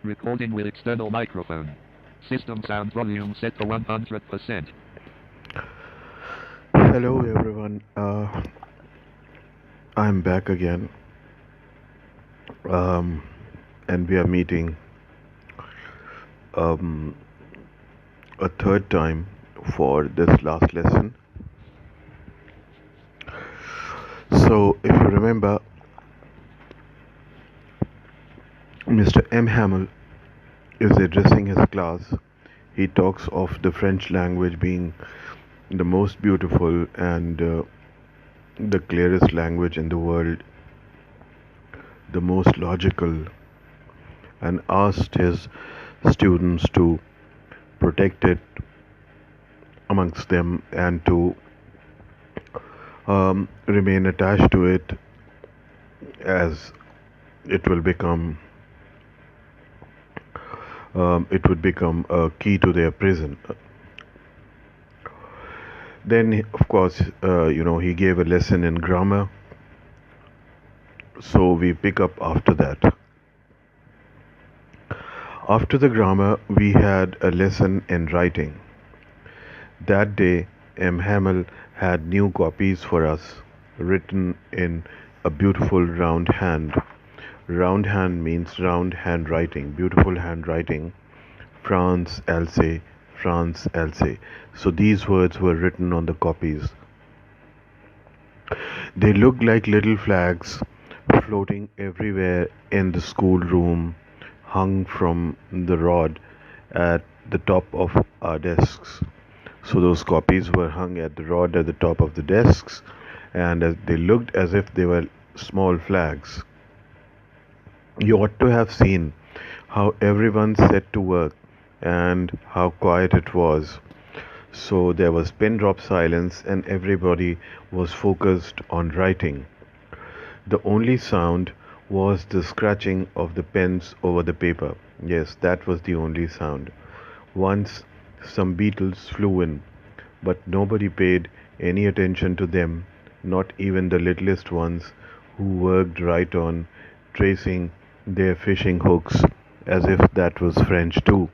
Recording with external microphone. System sound volume set to 100%. Hello everyone, I'm back again, and we are meeting a third time for this last lesson. So if you remember, Mr. M. Hamill is addressing his class. He talks of the French language being the most beautiful and the clearest language in the world, the most logical, and asked his students to protect it amongst them and to remain attached to it, as it will become it would become a key to their prison. Then, of course, he gave a lesson in grammar. So we pick up after that. After the grammar, we had a lesson in writing. That day, M. Hamill had new copies for us, written in a beautiful round hand. Round hand means round handwriting, beautiful handwriting. France, Alsace, France, Alsace. So these words were written on the copies. They looked like little flags floating everywhere in the schoolroom, hung from the rod at the top of our desks. So those copies were hung at the rod at the top of the desks, and they looked as if they were small flags. You ought to have seen how everyone set to work and how quiet it was. So there was pin drop silence and everybody was focused on writing. The only sound was the scratching of the pens over the paper. Yes, that was the only sound. Once some beetles flew in, but nobody paid any attention to them, not even the littlest ones who worked right on, tracing their fishing hooks, as if that was French too.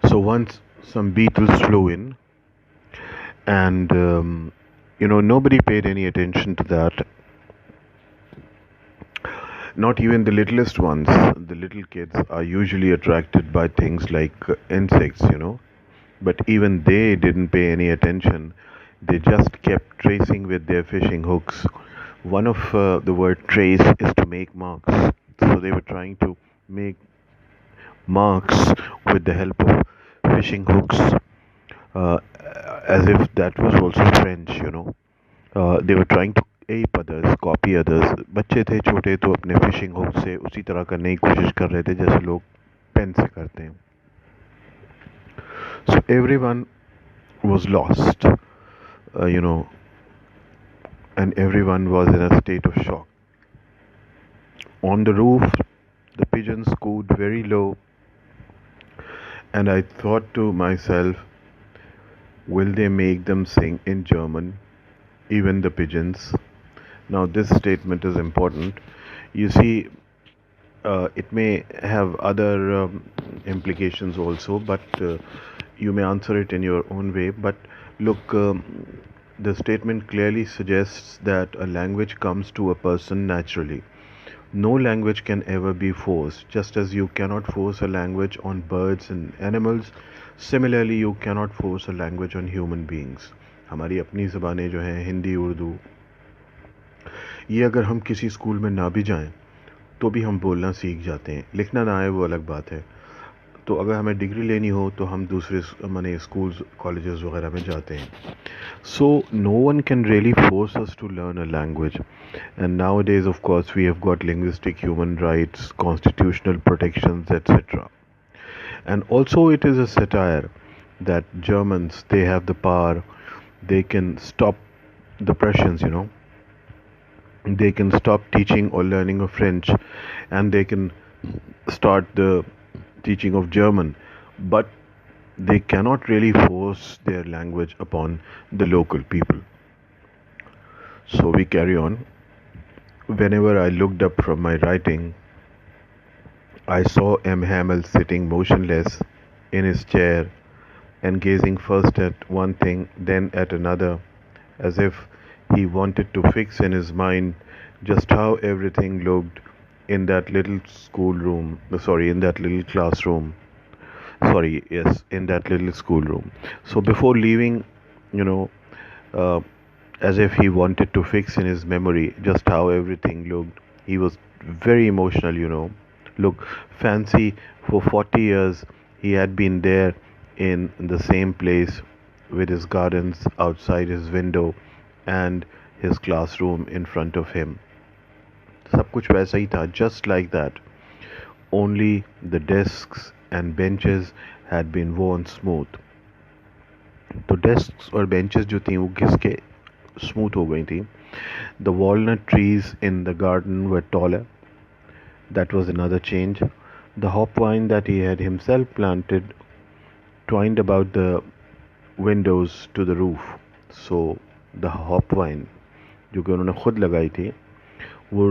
So once some beetles flew in, and nobody paid any attention to that, not even the littlest ones. The little kids are usually attracted by things like insects, but even they didn't pay any attention. They just kept tracing with their fishing hooks. One of the word trace is to make marks, so they were trying to make marks with the help of fishing hooks, uh, as if that was also French. They were trying to ape others, copy others. बच्चे थे छोटे तो अपने fishing hook से उसी तरह करने की कोशिश कर रहे थे जैसे लोग पेन से करते हैं. So everyone was lost, and everyone was in a state of shock. On the roof, the pigeons cooed very low, and I thought to myself, will they make them sing in German, even the pigeons? Now, this statement is important. You see, it may have other implications also, but you may answer it in your own way. But look, the statement clearly suggests that a language comes to a person naturally. No language can ever be forced. Just as you cannot force a language on birds and animals, similarly you cannot force a language on human beings. हमारी अपनी ज़बानें जो हैं हिंदी उर्दू, ये अगर हम किसी school में ना भी जाएं तो भी हम बोलना सीख जाते हैं. लिखना ना आए वो अलग बात है. तो अगर हमें डिग्री लेनी हो तो हम दूसरे माने स्कूल्स कॉलेजेस वगैरह में जाते हैं. So no one can really force us to learn a language. And nowadays, of course, we have got linguistic human rights, constitutional protections, etc. And also it is a satire that Germans, they have the power. They can stop the Prussians, they can stop teaching or learning of French, and they can start the teaching of German, but they cannot really force their language upon the local people. So we carry on. Whenever I looked up from my writing, I saw M. Hamel sitting motionless in his chair and gazing first at one thing, then at another, as if he wanted to fix in his mind just how everything looked in that little schoolroom. Sorry, in that little classroom. Sorry, yes, in that little schoolroom. So before leaving, you know, uh, as if he wanted to fix in his memory just how everything looked. He was very emotional. Look, fancy, for 40 years he had been there in the same place with his gardens outside his window and his classroom in front of him. सब कुछ वैसा ही था, just like that. Only the desks and benches had been worn smooth. तो desks और benches जो थी वो घिस के smooth हो गई थी. The walnut trees in the garden were taller. That was another change. The hop vine that he had himself planted twined about the windows to the roof. So the hop vine जो कि उन्होंने खुद लगाई थी वो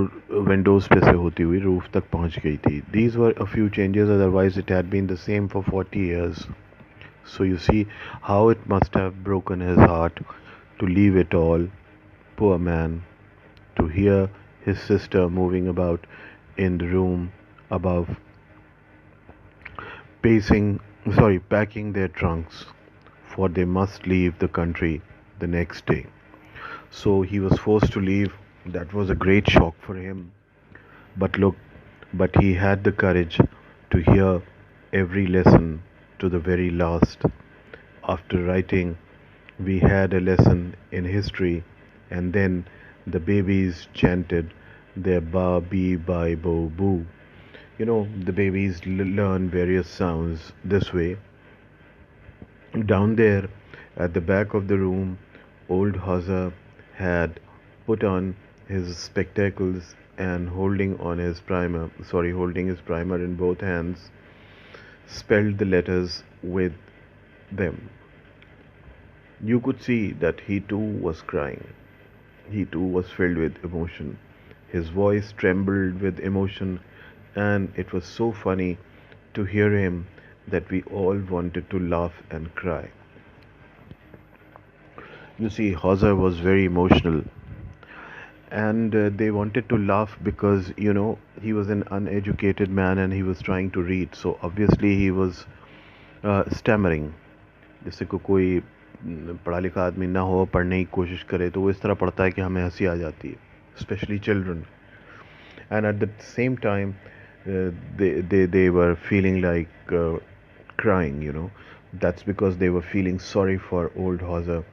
Windows पे से होती हुई रूफ तक पहुंच गई थी. These were a few changes, otherwise it had been the same for 40 years. So you see how it must have broken his heart to leave it all. Poor man, to hear his sister moving about in the room above, packing their trunks, for they must leave the country the next day. So he was forced to leave. That was a great shock for him. But look, but he had the courage to hear every lesson to the very last. After writing, we had a lesson in history, and then the babies chanted their ba, bee, bi, bo, boo. The babies learn various sounds this way. Down there at the back of the room, old Hauser had put on his spectacles and holding his primer in both hands, spelled the letters with them. You could see that he too was crying. He too was filled with emotion. His voice trembled with emotion, and it was so funny to hear him that we all wanted to laugh and cry. You see, Hauser was very emotional, and they wanted to laugh because he was an uneducated man and he was trying to read, so obviously he was stammering. जैसे कोई पढ़ा लिखा आदमी ना हो, पढ़ने की कोशिश करे तो वो इस तरह पढ़ता है कि हमें हंसी आ जाती है, especially children. And at the same time, they were feeling like crying. That's because they were feeling sorry for old Hauser,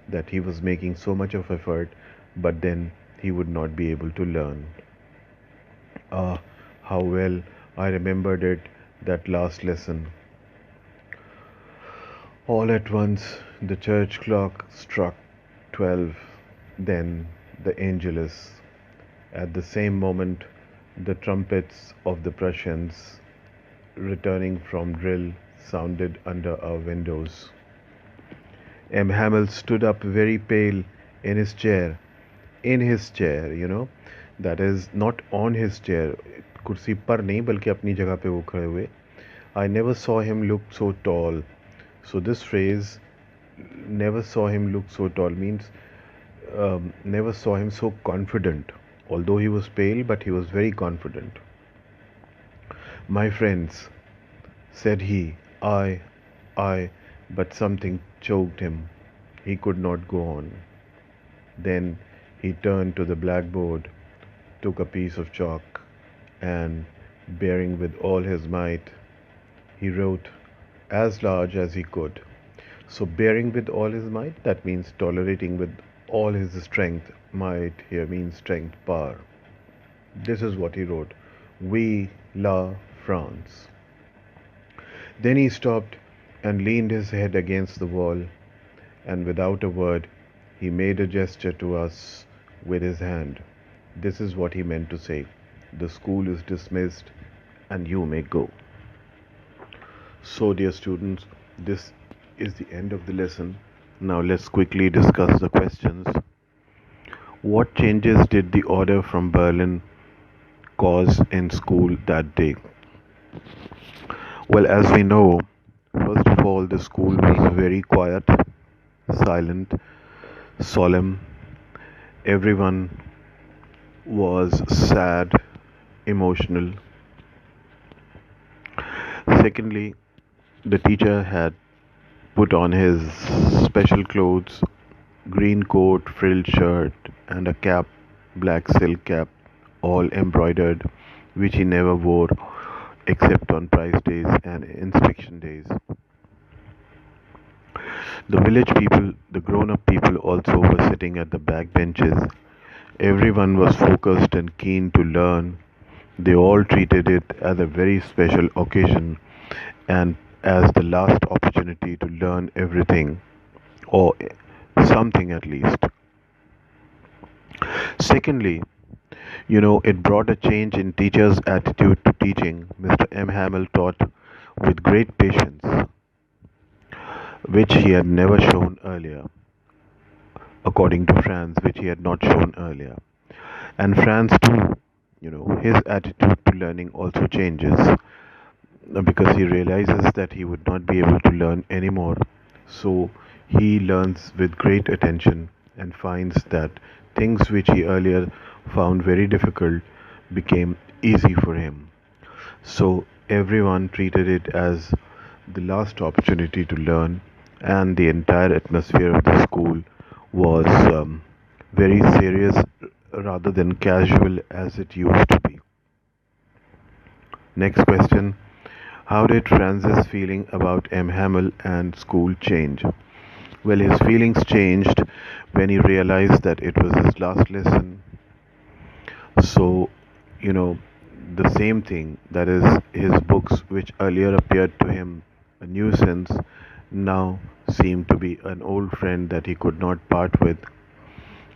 that he was making so much of effort, but then he would not be able to learn. Ah, how well I remembered it, that last lesson. All at once, the church clock struck 12, then the Angelus. At the same moment, the trumpets of the Prussians, returning from drill, sounded under our windows. M. Hamel stood up very pale in his chair. In his chair, that is not on his chair. कुर्सी पर नहीं बल्कि अपनी जगह पे वो खड़े हुए. I never saw him look so tall. So this phrase, never saw him look so tall, means never saw him so confident. Although he was pale, but he was very confident. My friends, said he, I, but something choked him. He could not go on. Then he turned to the blackboard, took a piece of chalk, and, bearing with all his might, he wrote as large as he could. So bearing with all his might, that means tolerating with all his strength. Might here means strength, power. This is what he wrote. We la France. Then he stopped and leaned his head against the wall, and without a word, he made a gesture to us with his hand. This is what he meant to say. The school is dismissed and you may go. So, dear students, this is the end of the lesson. Now let's quickly discuss the questions. What changes did the order from Berlin cause in school that day? Well, as we know, first of all, the school was very quiet, silent, solemn. Everyone was sad, emotional. Secondly, the teacher had put on his special clothes, green coat, frilled shirt, and a cap, black silk cap, all embroidered, which he never wore except on prize days and inspection days. The village people, the grown up people, also were sitting at the back benches. Everyone was focused and keen to learn. They all treated it as a very special occasion and as the last opportunity to learn everything, or something at least. Secondly, it brought a change in teachers' attitude to teaching. Mr. M. Hamill taught with great patience, which he had never shown earlier, according to Franz, which he had not shown earlier. And Franz, too, his attitude to learning also changes because he realizes that he would not be able to learn anymore. So he learns with great attention and finds that things which he earlier found very difficult became easy for him. So everyone treated it as the last opportunity to learn, and the entire atmosphere of the school was very serious rather than casual as it used to be. Next question. How did Francis' feeling about M. Hamill and school change? Well, his feelings changed when he realized that it was his last lesson. So, you know, the same thing, that is, his books, which earlier appeared to him a nuisance, now seemed to be an old friend that he could not part with.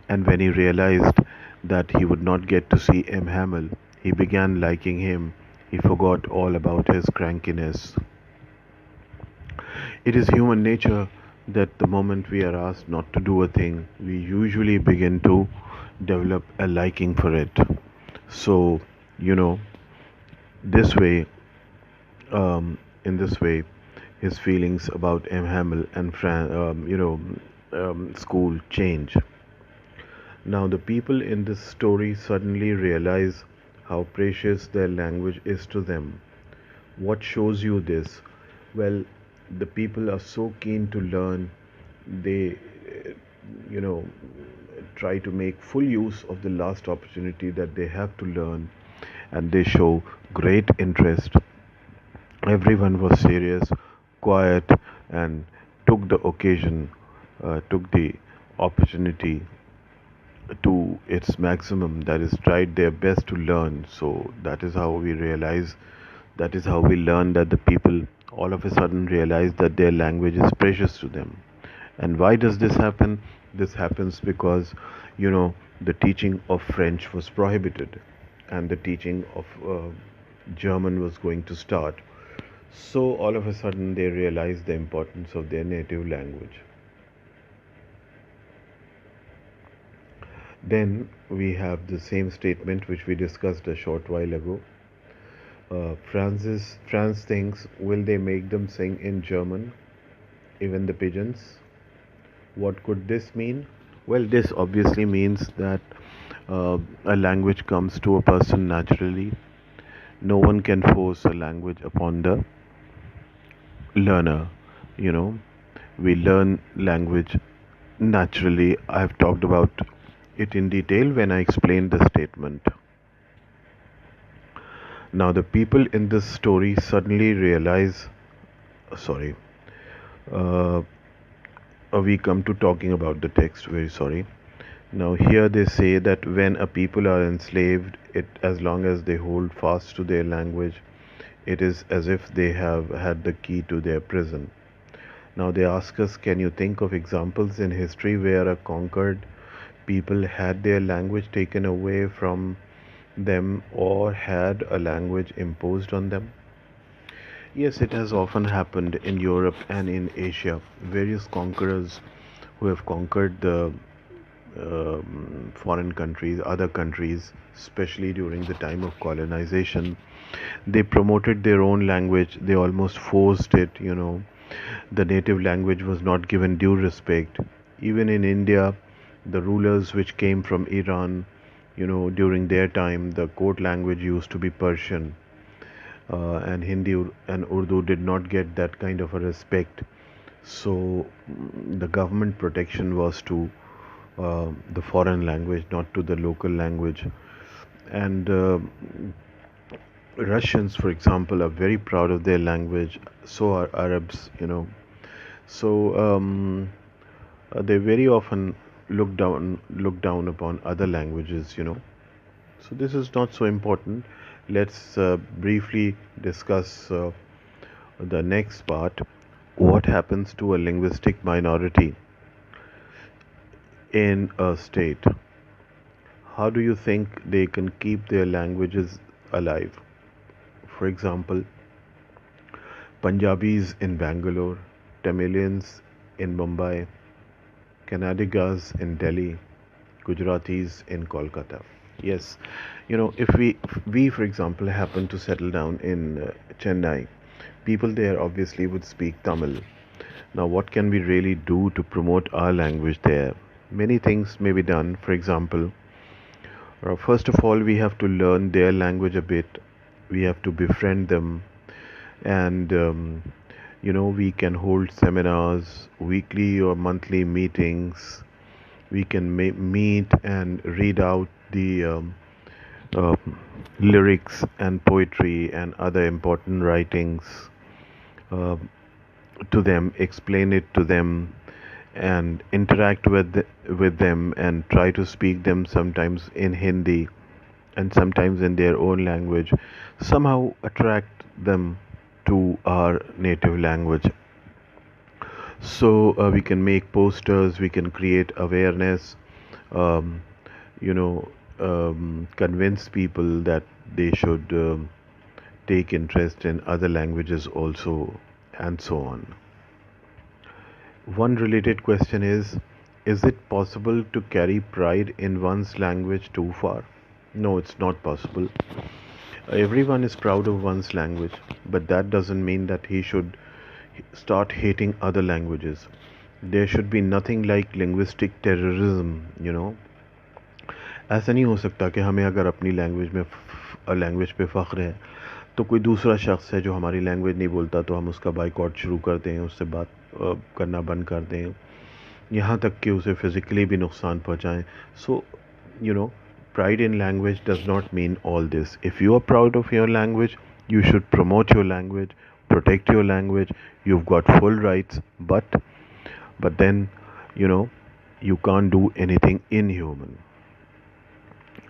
And when he realized that he would not get to see M. Hamill, he began liking him. He forgot all about his crankiness. It is human nature that the moment we are asked not to do a thing, we usually begin to develop a liking for it. So, you know, this way, in this way, his feelings about M. Hamill and school change. Now, the people in this story suddenly realize how precious their language is to them. What shows you this? Well, the people are so keen to learn, they, you know, try to make full use of the last opportunity that they have to learn, and they show great interest. Everyone was serious, quiet, and took the occasion, took the opportunity to its maximum, that is, tried their best to learn. So that is how we realize, that is how we learn that the people all of a sudden realize that their language is precious to them. And why does this happen? This happens because, the teaching of French was prohibited and the teaching of German was going to start. So all of a sudden they realize the importance of their native language. Then we have the same statement which we discussed a short while ago. Franz thinks, will they make them sing in German, even the pigeons? What could this mean? Well, this obviously means that a language comes to a person naturally. No one can force a language upon the learner. You know, we learn language naturally. I've talked about it in detail when I explained the statement. Now, the people in this story suddenly realize, sorry, uh, we come to talking about the text, very sorry. Now, here they say that when a people are enslaved, as long as they hold fast to their language, it is as if they have had the key to their prison. Now, they ask us, can you think of examples in history where a conquered people had their language taken away from them or had a language imposed on them? Yes, it has often happened in Europe and in Asia. Various conquerors who have conquered the foreign countries, other countries, especially during the time of colonization. They promoted their own language, they almost forced it, The native language was not given due respect. Even in India, the rulers which came from Iran, during their time, the court language used to be Persian, and Hindi and Urdu did not get that kind of a respect. So the government protection was to the foreign language, not to the local language. And Russians, for example, are very proud of their language. So are Arabs, So they very often look down upon other languages. So this is not so important. Let's briefly discuss the next part. What happens to a linguistic minority in a state? How do you think they can keep their languages alive? For example, Punjabis in Bangalore, Tamilians in Mumbai, Kannadigas in Delhi, Gujaratis in Kolkata. Yes, if we for example happen to settle down in Chennai, people there obviously would speak Tamil. Now, what can we really do to promote our language there? Many things may be done. For example, first of all, we have to learn their language a bit. We have to befriend them, and we can hold seminars, weekly or monthly meetings. We can meet and read out the uh, lyrics and poetry and other important writings uh, to them, explain it to them, and interact with them, and try to speak them sometimes in Hindi and sometimes in their own language. Somehow attract them to our native language. So we can make posters, we can create awareness, um, convince people that they should take interest in other languages also, and so on. One related question is it possible to carry pride in one's language too far? No, it's not possible. Everyone is proud of one's language, but that doesn't mean that he should start hating other languages. There should be nothing like linguistic terrorism. ऐसा नहीं हो सकता कि हमें अगर अपनी language पे फ़ख्र है, तो कोई दूसरा शख्स है जो हमारी लैंग्वेज नहीं बोलता तो हम उसका बाइकआउट शुरू कर दें, उससे बात करना बंद कर दें, यहाँ तक कि उसे फिज़िकली भी नुकसान पहुँचाएं. सो pride in language does not mean all this. If you are proud of your language, you should promote your language, protect your language. You've got full rights, but then you can't do anything inhuman.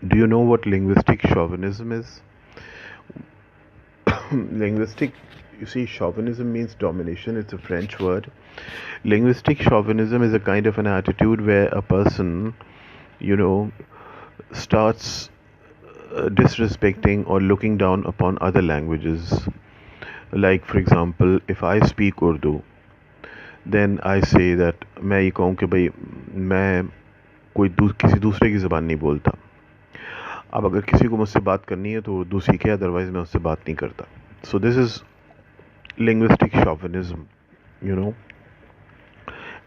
Do you know what linguistic chauvinism is? Chauvinism means domination. It's a French word. Linguistic chauvinism is a kind of an attitude where a person, starts disrespecting or looking down upon other languages. Like, for example, if I speak Urdu, then I say that मैं ये कहूँ कि भाई मैं किसी दूसरे की ज़बान नहीं बोलता. अब अगर किसी को मुझसे बात करनी है तो उर्दू सीखे, अदरवाइज मैं उससे बात नहीं करता. So this is linguistic chauvinism,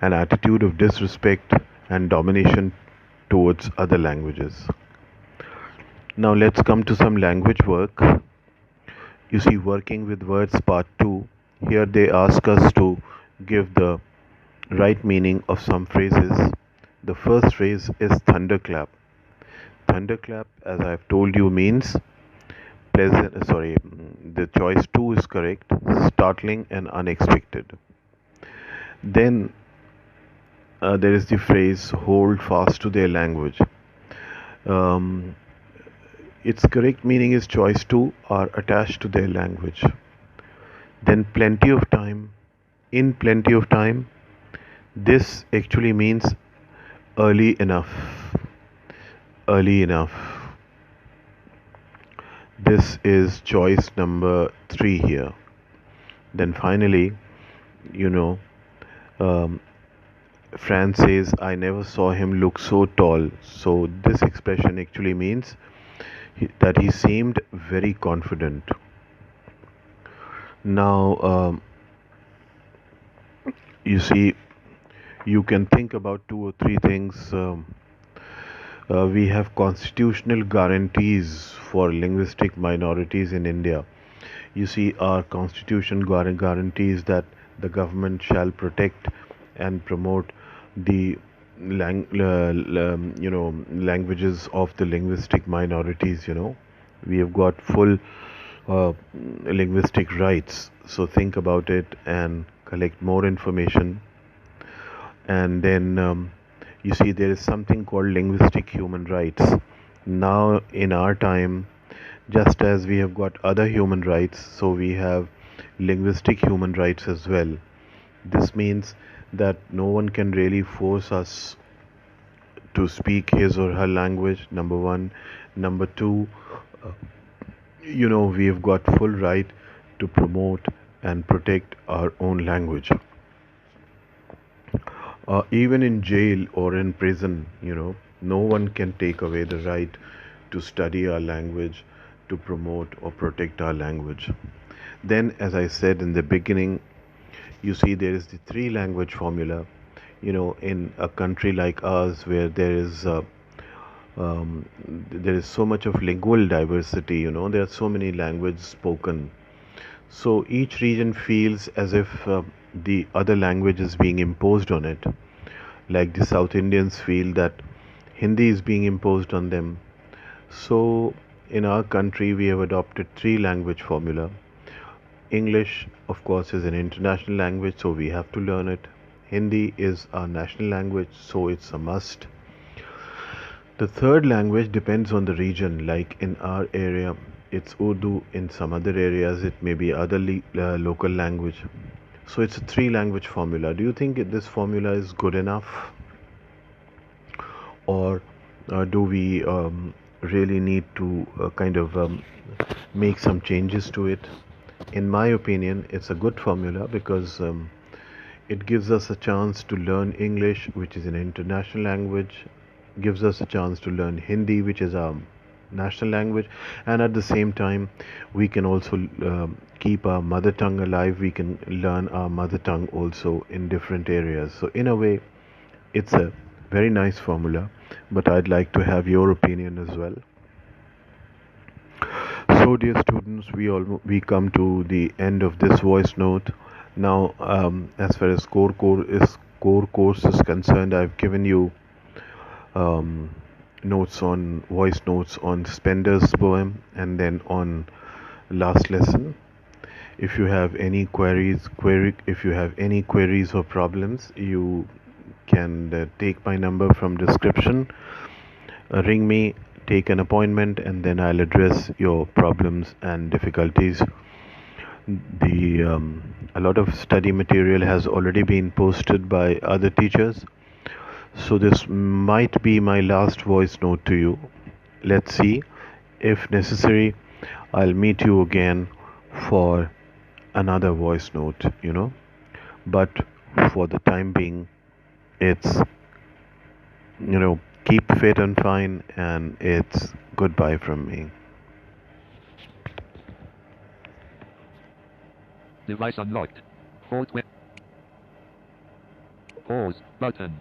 an attitude of disrespect and domination towards other languages. Now let's come to some language work. You see, working with words part 2. Here they ask us to give the right meaning of some phrases. The first phrase is thunderclap. Thunderclap, as I have told you, means pleasant. The choice 2 is correct. Startling and unexpected. Then there is the phrase hold fast to their language. Its correct meaning is choice 2 are attached to their language. Then plenty of time. In plenty of time, this actually means early enough. Early enough. This is choice number 3 here. Then finally, Fran says, I never saw him look so tall. So this expression actually means that he seemed very confident. Now, you see, you can think about two or three things. We have constitutional guarantees for linguistic minorities in India. You see, our constitution guarantees that the government shall protect and promote the languages of the linguistic minorities. We have got full uh, linguistic rights. So think about it and collect more information. And then you see, there is something called linguistic human rights. Now, in our time, just as we have got other human rights, so we have linguistic human rights as well. This means that no one can really force us to speak his or her language, number one. Number two, uh, we have got full right to promote and protect our own language. Even in jail or in prison, no one can take away the right to study our language, to promote or protect our language. Then, as I said in the beginning, you see, there is the three language formula. In a country like ours where there is so much of lingual diversity, there are so many languages spoken. So each region feels as if the other language is being imposed on it. Like the South Indians feel that Hindi is being imposed on them. So in our country, we have adopted three language formula. English, of course, is an international language, so we have to learn it. Hindi is our national language, so it's a must. The third language depends on the region. Like in our area, it's Urdu. In some other areas, it may be other local language. So it's a three language formula. Do you think this formula is good enough? Or do we really need to kind of make some changes to it? In my opinion, it's a good formula because it gives us a chance to learn English, which is an international language, gives us a chance to learn Hindi, which is our national language, and at the same time, we can also keep our mother tongue alive. We can learn our mother tongue also in different areas. So, in a way, it's a very nice formula, but I'd like to have your opinion as well. So, dear students, we come to the end of this voice note. Now, as far as core course is concerned, I've given you um, voice notes on Spender's poem, and then on last lesson. If you have any queries or problems, you can take my number from description, ring me, take an appointment, and then I'll address your problems and difficulties. A lot of study material has already been posted by other teachers, so this might be my last voice note to you. Let's see. If necessary, I'll meet you again for another voice note, But for the time being, it's, keep fit and fine, and it's goodbye from me. Device unlocked. Pause button.